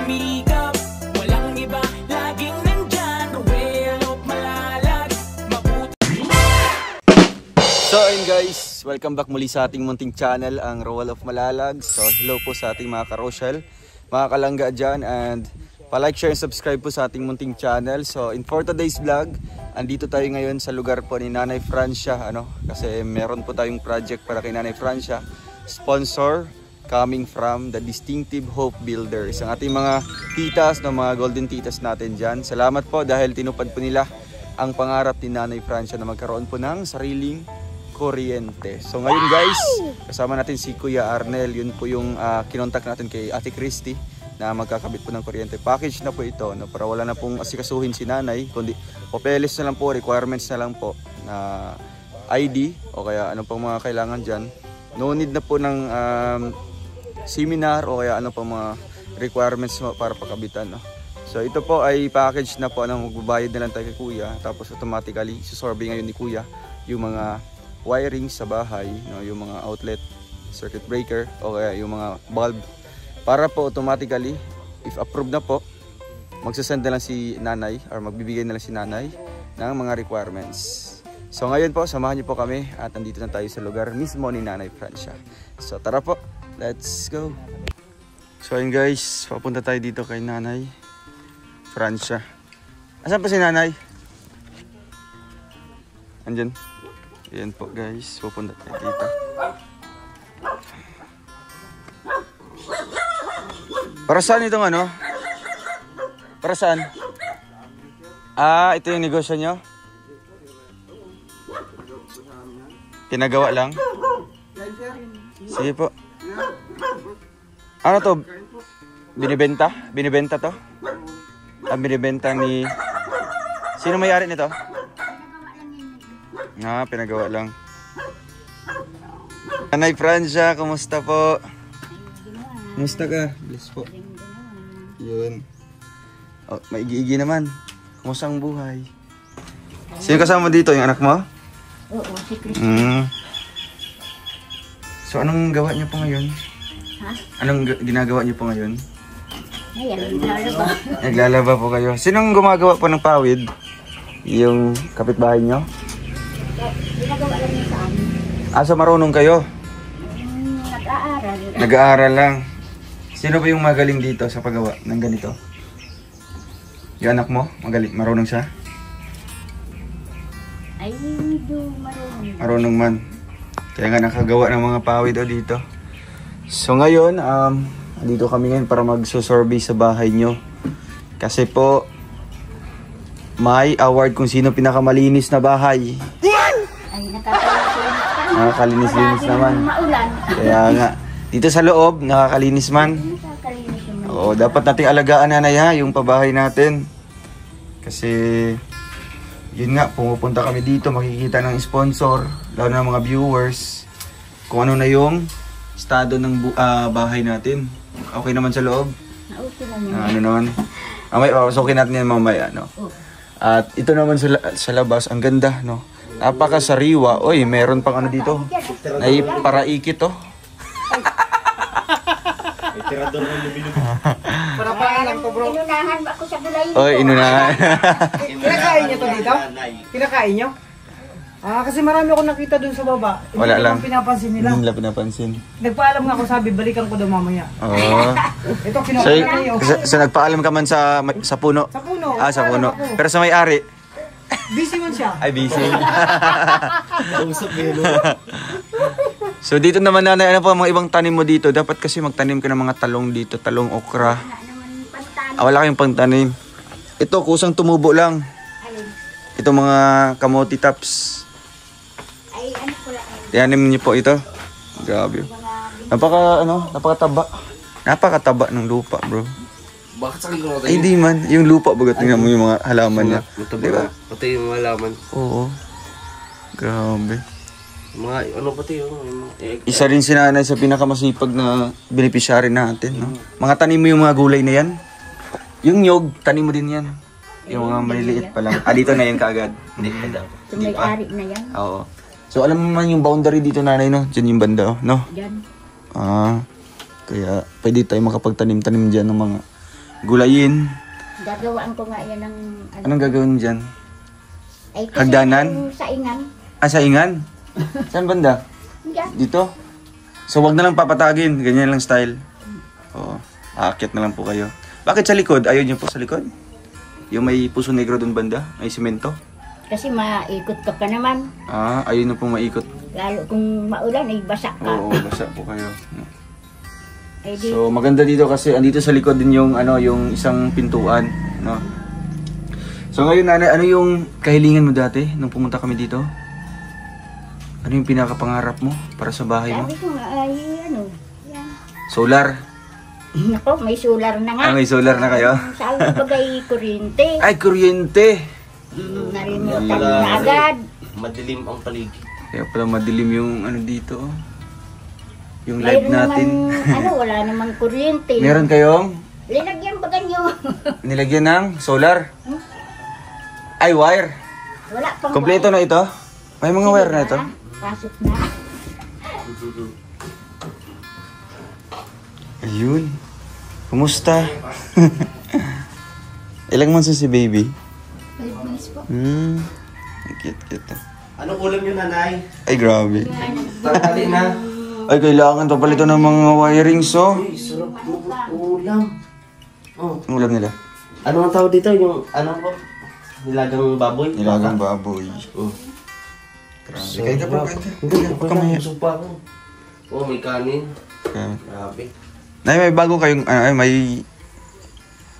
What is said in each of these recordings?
sumikap, walang iba, laging nandyan, Roel of Malalag, mabuti. So ayun guys, welcome back muli sa ating munting channel, ang Roel of Malalag. So hello po sa ating mga karosyal, mga kalangga dyan, and pa-like, share, and subscribe po sa ating munting channel. So for today's vlog, andito tayo ngayon sa lugar po ni Nanay Francia, kasi meron po tayong project para kay Nanay Francia. Sponsor coming from the Distinctive Hope Builders, ang ating mga titas, mga golden titas natin dyan. Salamat po dahil tinupad po nila ang pangarap ni Nanay Francia na magkaroon po ng sariling kuryente. So ngayon guys, kasama natin si Kuya Arnel. Yun po yung kinontak natin kay Ate Christy na magkakabit po ng kuryente. Package na po ito, para wala na pong asikasuhin si nanay, kundi papeles na lang po, requirements na lang po na ID o kaya ano pang mga kailangan dyan. No need na po ng seminar o kaya ano pang mga requirements para pakabitan. So ito po ay package na po, magbabayad na lang tayo kay Kuya, tapos automatically susorbe ngayon ni Kuya yung mga wiring sa bahay, yung mga outlet, circuit breaker o kaya yung mga bulb, para po automatically, if approved na po, magsasend na lang si nanay or magbibigay na lang si nanay ng mga requirements. So ngayon po, samahan niyo po kami at nandito na tayo sa lugar mismo ni Nanay Francia. So tara po, let's go. So ayun guys, papunta tayo dito kay Nanay Francia. Asan pa si nanay? Andyan. Ayan po guys, pupunta tayo dito. Para saan itong ano? Para saan? Ito yung negosyo nyo? Pinagawa lang? Sige po. Ano to? Binibenta? Binibenta to? Binibenta ni... Sino may-ari nito? Pinagawa lang. Nanay Francia, kumusta po? Kumusta ka? Bless po. Yun. Maigi-igi naman. Kumusta ang buhay? Sino kasama dito? Yung anak mo? Oo, si Christy. So anong gawa niyo po ngayon? Ha? Anong ginagawa niyo po ngayon? Ayan, naglalaba. Naglalaba po kayo. Sinong gumagawa po ng pawid? Yung kapitbahay niyo? Ginagawa lang niya sa amin. So marunong kayo? Nag-aaral. Nag-aaral lang. Sino ba yung magaling dito sa paggawa ng ganito? Yung anak mo? Magaling? Marunong siya? Ay, medyo marunong. Marunong man. Kaya nga nakagawa ng mga pawid dito. So ngayon, dito kami ngayon para magsusurvey sa bahay nyo. Kasi po, may award kung sino pinakamalinis na bahay. Ay, nakakalinis. Nakakalinis-linis naman. Maulan. Kaya nga, dito sa loob, nakakalinis man. Nakakalinis naman. Oo, dapat nating alagaan, nanay, yung pabahay natin. Kasi, yun nga, pumupunta kami dito, makikita ng sponsor, lalo na mga viewers, kung ano na yung estado ng bahay natin. Okay naman sa loob? Okay naman. Ano naman? Mamaya, papasokin natin yan mamaya, At ito naman sa labas, ang ganda, Napakasariwa. Oy, meron pang ano dito. Ay, paraikit, Para lang to, bro. Inunahan ba ako sa gulay? Oy, inunahan. Kinakain niyo to dito? Kinakain niyo? Kasi marami ako nakita dun sa baba. Wala lang. Hindi pinapansin nila. Hindi nila pinapansin. Nagpaalam nga ako, sabi, balikan ko daw mamaya. Oo. Ito, kinakain niyo. So nagpaalam ka man sa puno? Sa puno. Sa puno. Ako. Pero sa may-ari? Busy man siya. Ay, busy. So dito naman, nanay, ano po ang mga ibang tanim mo dito? Dapat kasi magtanim ka ng mga talong dito, talong okra. Wala kayong pangtanim. Ito, kusang tumubo lang. Ito mga kamote tops. Ay, ano ko lang. Tiyanim niyo po ito. Grabe. Napakataba. Napakataba ng lupa, bro. Bakit sa kilo natin? Ay, di man. Yung lupa, bagat tingnan mo yung mga halaman niya. Diba? Pati yung mga halaman. Oo. Grabe. Mga, ano pati yung... Isa rin si nanay sa pinakamasipag na beneficiary natin, Mga tanim mo yung mga gulay na yan. Yung nyog, tanim mo din yan. Yung mga maliliit pa lang. Dito na yan kaagad. Hindi pa daw. So, may-ari na yan. Oo. So alam mo man yung boundary dito, nanay, Diyan yung banda, no? Diyan. Kaya pwede tayo makapagtanim-tanim dyan ng mga gulayin. Gagawaan ko nga yan ng... Anong gagawin dyan? Ay, kasi Hagdanan? yung saingan. Ah, saingan? Saan banda? Diyan. Dito? So, wag na lang papatagin. Ganyan lang style. Oo. Aakyat na lang po kayo. Bakit sa likod? Ayaw niyo po sa likod? Yung may puso negro doon banda? May simento? Kasi maikot ka pa naman. Ah, ayaw na po maikot. Lalo kung maulan, ay basa ka. Oo, basa po kayo. Ay, di, So, maganda dito kasi andito sa likod din yung yung isang pintuan, no? So, ngayon nanay, ano yung kahilingan mo dati nung pumunta kami dito? Ano yung pinakapangarap mo para sa bahay mo? sabi ko nga, ay yan. Solar. Nako, may solar na nga. Ah, may solar na kayo? Sabi ko bagay kuryente. Ay, kuryente! Narimutan na agad. Madilim ang paligid. Kaya pala madilim yung ano dito. Oh. Yung live Mayroon natin. naman, wala namang kuryente. Meron kayong Linagyan ba ganyo? nilagyan ng solar? Ay, wire. Wala pang Kompleto na ito? May mga wire na ito? Pasok na. Ayun. Kumusta? Ilang months na si baby? 5 months po. Cute. Anong ulam yun, nanay? Ay, grabe. Tanghali na. Ay, kailangan pa pala ito ng mga wirings, oh. Uy, sarap ng ulam. Oh. Ang ulam nila? Ano ang tawag dito? Yung ano po? Nilagang baboy? Nilagang baboy. Oh. Grabe. Kaya ka pa, Hindi, Huwag ka maya. busog pa ako. Oh, may kanin. Grabe. Nay, may bago kayong, may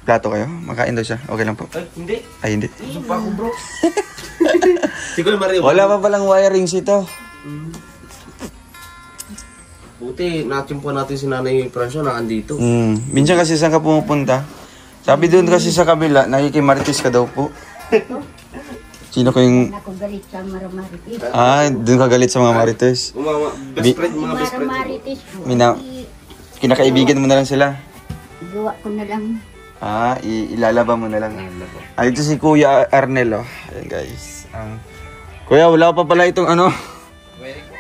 plato kayo? Makain daw siya. Okay lang po. Ay, hindi. Ay, hindi. Busog pa ako, bro. Siguro Mario. Wala pa palang wirings ito. Buti, natin po natin si Nanay Fransyo na andito. Minsan kasi saan ka pumupunta? Sabi doon kasi sa kabila, nakikimarites ka daw po. Sino ko yung... Ako galit sa Maramaritis. Ah, doon ka galit sa mga marites. Best friend, mga best friend. Maramaritis po. Kinakaibigan mo na lang sila. Gawa ko na lang. Ah, ilalaban mo na lang. Ah, ito si Kuya Arnel, oh. Ayan, guys. Kuya, wala pa pala itong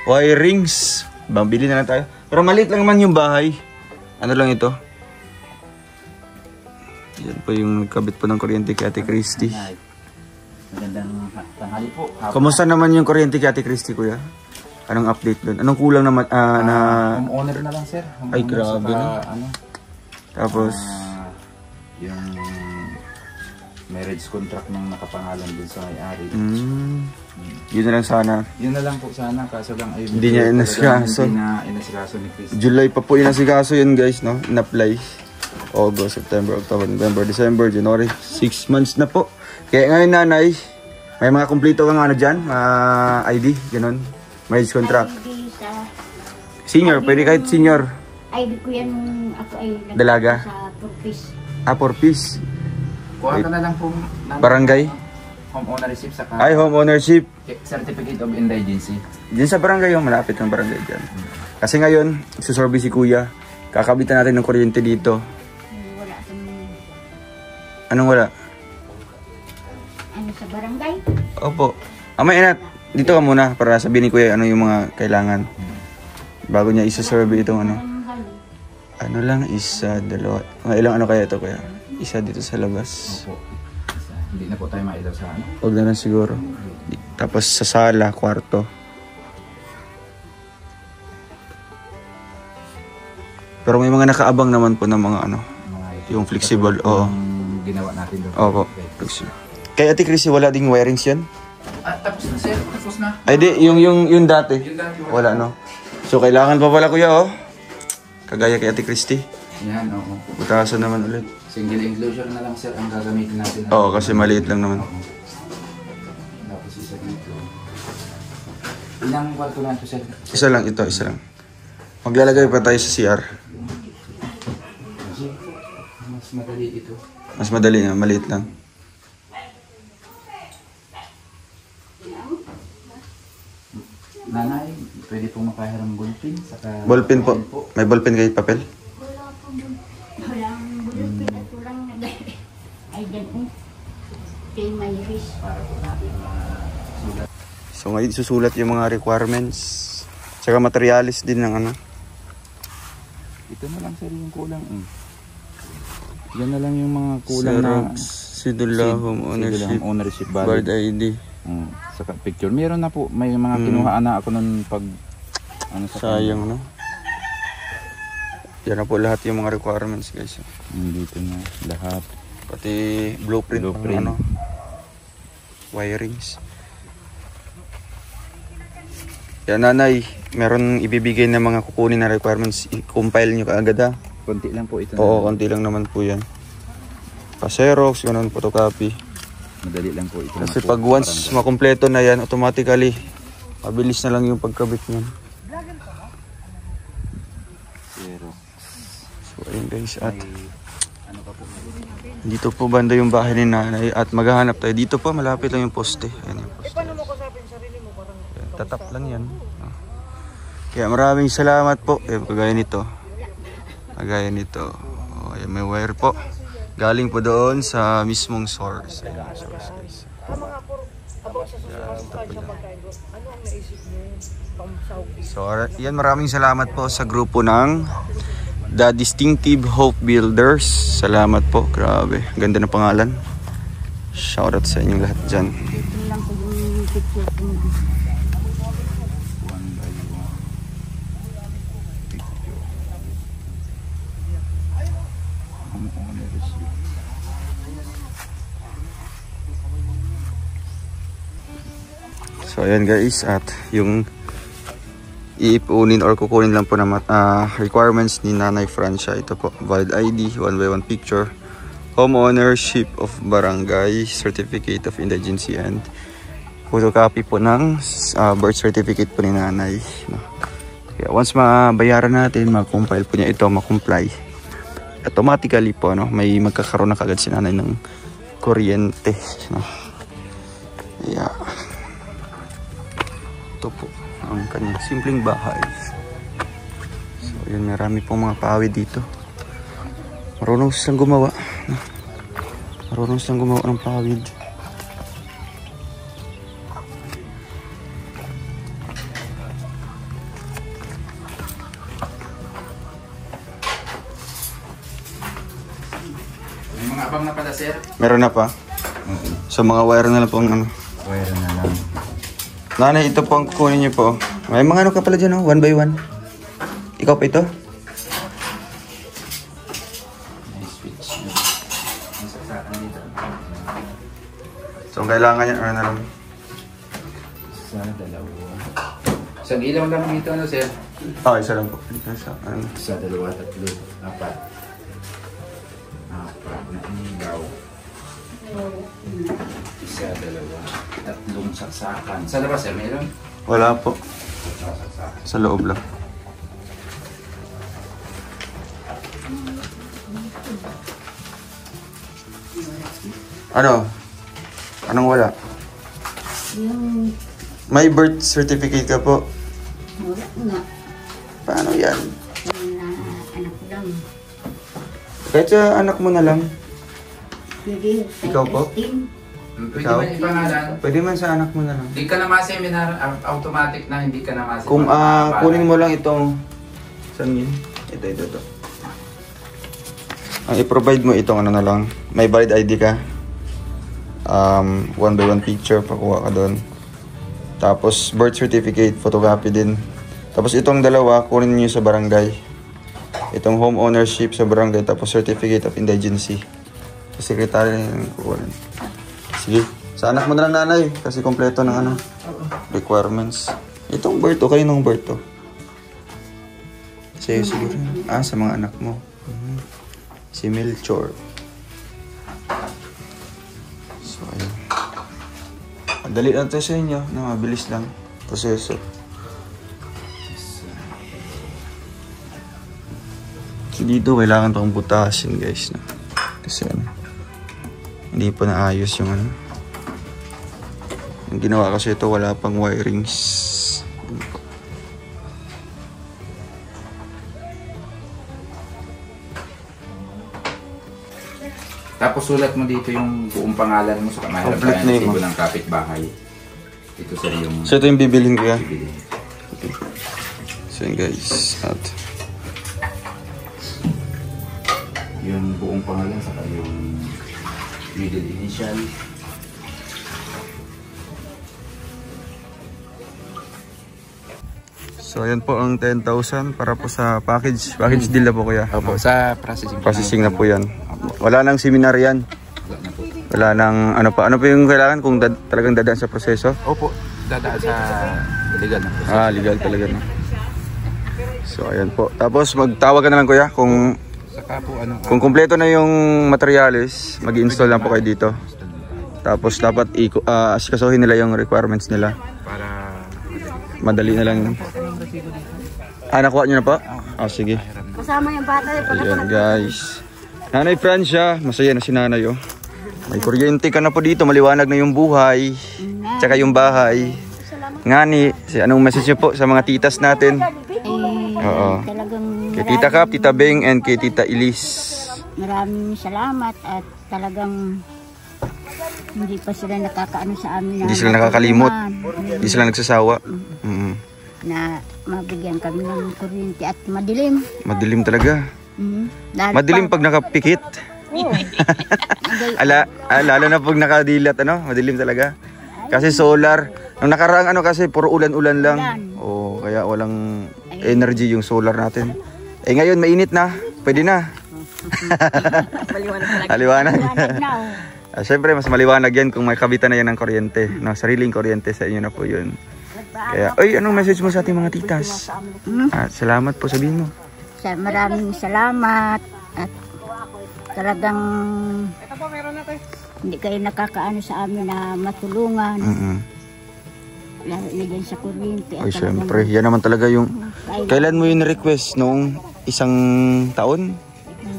wirings. Bambili na lang tayo. Pero maliit lang naman yung bahay. Ano lang ito? Yan po yung nagkabit po ng kuryente kay Ate Christy. Magandang tanghali po. Kamusta naman yung kuryente kay Ate Christy, Kuya? Anong update doon? Anong kulang naman na... Homeowner na lang, sir. Ay, Homeowner, grabe, saka, no? Tapos... yung marriage contract ng nakapangalan dun sa may-ari. Yun na lang sana. Yun na lang po sana, kaso lang ay Hindi niya inasikaso. Hindi na inasikaso ni Chris. July pa po inasikaso yun, guys, no? In-apply. August, September, October, November, December, January. 6 months na po. Kaya ngayon, nanay, may mga kumplito kang ano dyan? ID, ganun. Marriage contract. ID sa... Senior, pwede kahit senior. ID ko yan ako ay... Dalaga? Sa purpose. Ah, for peace. Kuha ka na lang po Barangay? home ownership saka Ay, home ownership. certificate of indigency. Diyan sa barangay, yung malapit ng barangay dyan. Kasi ngayon, susorbe si Kuya. Kakabitan natin ng kuryente dito. Wala kang... Anong wala? Ano sa barangay? Opo. Amay, Inat. Dito ka muna para sabihin ni Kuya ano yung mga kailangan. Bago niya isa-survey itong ano. Ano lang, isa, dalawa. Mga ilang ano kaya ito, Kuya? Isa dito sa labas. Opo. Hindi na po tayo mailaw sa ano. Huwag na lang siguro. Tapos sa sala, kwarto. Pero may mga nakaabang naman po ng mga ano. Yung flexible, oo. Yung ginawa natin doon. Opo, flexible. Kaya Ate Chrissy, wala ding wirings yan? Tapos na, sir. Tapos na. Ay di, yung dati. Yung dati, Wala, no? So kailangan pa pala, Kuya, oh. Kagaya kay Ate Christy. Yan, oo. Butasan naman ulit. Single enclosure na lang, sir, ang gagamitin natin. Oo, kasi maliit lang naman. Oo. Tapos isa dito. Ilang kwarto na ito, sir? Isa lang ito, isa lang. Maglalagay pa tayo sa CR. Mas madali ito. Mas madali na, maliit lang. Nanay, pwede pong makahiram ballpen. Saka Ballpen po. May ballpen kahit papel? Wala akong bulupin at walang nagay. Ay, dyan eh. Kay may risk. para po natin masulat. So ngayon susulat yung mga requirements. Tsaka materialis din ng ano. Ito na lang, sir, yung kulang. Yan na lang yung mga kulang na Xerox, Sidula, home ownership, ownership Bard valid. ID. Saka picture. Meron na po. May mga kinuhaan na ako nun pag ano sa Sayang, no? Yan na po lahat yung mga requirements, guys. dito na lahat. Pati blueprint, Blueprint. ng ano, wirings. Yan, nanay, meron ibibigay na mga kukunin na requirements. I-compile nyo kaagad, ha? Konti lang po ito. Oo, konti lang naman po yan. Pa-Xerox, ganun, photocopy. Madali lang po ito. Kasi pag once makumpleto na yan, automatically, mabilis na lang yung pagkabit niyan. Pero, So, ayun guys, at dito po banda yung bahay ni nanay at maghahanap tayo. Dito po, malapit lang yung poste. Ayan yung poste. Paano mo kasapin sarili mo? Parang Ayan, tatap lang yan. Kaya maraming salamat po. Kagaya nito. Kagaya nito. Oh, ayan, may wire po. Galing po doon sa mismong source. Ayan yung source, guys. about sa sustansya pagkain bro. Ano ang naisip niyo yun? Pangsahog dito. So, yan, maraming salamat po sa grupo ng The Distinctive Hope Builders. Salamat po. Grabe. Ganda ng pangalan. Shoutout sa inyong lahat dyan. Ito lang po yung picture ko. one by one. Picture. Home ownership. So, ayan guys. At yung iipunin or kukunin lang po na requirements ni Nanay Francia. Ito po, valid ID, 1x1 picture, home ownership of barangay, certificate of indigency, and photocopy po ng birth certificate po ni Nanay. No? Kaya once mabayaran natin, mag-compile po niya ito, mag-comply, automatically po, no, may magkakaroon na kagad si Nanay ng kuryente. No? Kaya, ito po ang kanyang simpleng bahay. So yun, marami pong mga pawid dito. Marunong silang gumawa. Marunong silang gumawa ng pawid. May mga abang na pala, sir. Meron na pa. So mga wire na lang pong ano. Wire na lang. Nanay, ito po ang kukunin niyo po. May mga ano ka pala dyan, oh? 1x1. Ikaw pa ito? May switch. May saksakan dito. So kailangan niya, ano na lang. Sa dalawa. Isang ilaw lang dito, ano, sir? Isa lang po. Isa, dalawa, tatlo, apat. Apat na ilaw. Isa, dalawa, tatlong saksakan. Sa labas, sir, meron? Wala po. Saksakan. Sa loob lang. Ano? Anong wala? Yung May birth certificate ka po. wala nga. Paano yan? Yung anak ko lang. Kahit sa anak mo na lang. Pwede sa Ikaw po? testing. Pwede Ikaw? man ipangalan. Pwede man sa anak mo na lang. Hindi ka na ma-seminar, automatic na hindi ka na ma-seminar. Kung kunin mo lang itong... Saan yun? Ito. Ang i-provide mo itong ano na lang. May valid ID ka. 1x1 picture, pakuha ka doon. Tapos birth certificate, photocopy din. Tapos itong dalawa, kunin niyo sa barangay. Itong home ownership sa barangay, tapos certificate of indigency. Sa secretary na kukunin. Sige, sa anak mo na lang, nanay, kasi kompleto ng ano, requirements. Itong birth, okay nung birth to. Sa'yo siguro. Sa mga anak mo. Si Melchor. So, ayun. Madali lang ito sa inyo, na mabilis lang. Proseso. So, dito, kailangan itong butasin, guys. No? Kasi ano, hindi pa naayos yung ano. Yung ginawa kasi ito, wala pang wirings. Tapos sulat mo dito yung buong pangalan mo sa kamahiram Complete tayo name, ng ng kapitbahay. Ito sir yung So, ito yung bibilhin ko yan. bibili. Okay. So, yun guys. At Yung buong pangalan sa yung middle initial. So ayan po ang 10,000 para po sa package deal na po kuya. Opo, sa processing. Processing na po yan. Wala nang seminar yan. Wala nang ano pa yung kailangan kung talagang dadaan sa proseso? Opo, dadaan sa legal na. Legal talaga na. So ayan po. Tapos magtawag ka na lang kuya kung Saka po ano, kung kumpleto na yung materials, mag-install lang po kayo dito. Tapos dapat asikasuhin nila yung requirements nila. para Madali na lang. Nakuha nyo na po? Sige. Kasama yung bata. Ayan guys. Nanay Francia, masaya na si nanay oh. May kuryente ka na po dito, maliwanag na yung buhay. Tsaka yung bahay. Ngani, anong message nyo po sa mga titas natin? Oo. Talagang Kay Tita Kap, Tita Beng, and kay Tita Elise. maraming salamat at talagang hindi pa sila nakakaano sa amin. Hindi sila nakakalimot. Hindi sila nagsasawa. Na mabigyan kami ng kuryente at madilim. Madilim talaga. Lalo Madilim pa- pag nakapikit. Lalo na pag nakadilat, madilim talaga. Kasi solar. Nung nakaraang kasi puro ulan-ulan lang. Oh, kaya walang energy yung solar natin. Ngayon mainit na. Pwede na. Maliwanag. Siyempre mas maliwanag yan kung may kabitan na yan ng kuryente. Sariling kuryente sa inyo na po yun. Kaya, anong message mo sa ating mga titas? Salamat po, sabihin mo. Maraming salamat at talagang hindi kayo nakakaano sa amin na matulungan. Lalo na dyan sa kuryente. Ay, siyempre. Yan naman talaga yung... Kailan mo yung request? Noong isang taon?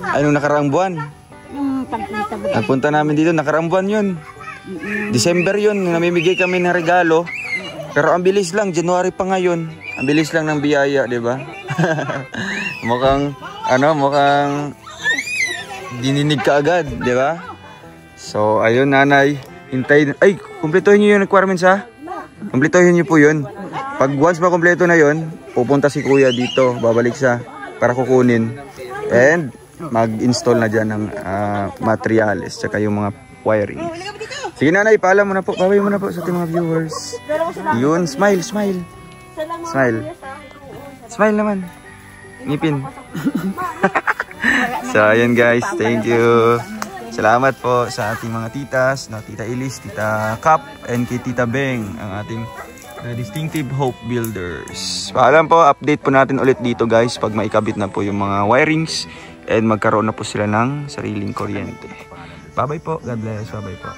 Ay, nung nakaraang buwan? Yung pagpunta mo. Nagpunta namin dito, nakaraang buwan yun. December yun, namimigay kami ng regalo. Pero ang bilis lang, January pa ngayon. Ang bilis lang ng biyaya, di ba? mukhang dininig ka agad, di ba? So, ayun nanay. Hintay. Ay, kumpletuhin niyo yung requirements ha? Kumpletuhin niyo po yun. Pag once makumpleto na yun, pupunta si kuya dito, babalik sa para kukunin. And mag-install na dyan ng materials, tsaka yung mga wiring. Sige nanay, paalam mo na po. Babay mo na po sa ating mga viewers. Yun, smile. Smile naman. Ngipin. So, ayan guys. Thank you. Salamat po sa ating mga titas, Tita Elise, Tita Kap, and kay Tita Beng, ang ating Distinctive Hope Builders. Paalam po, update po natin ulit dito guys pag maikabit na po yung mga wirings and magkaroon na po sila ng sariling kuryente. Bye-bye po. God bless. Bye-bye po.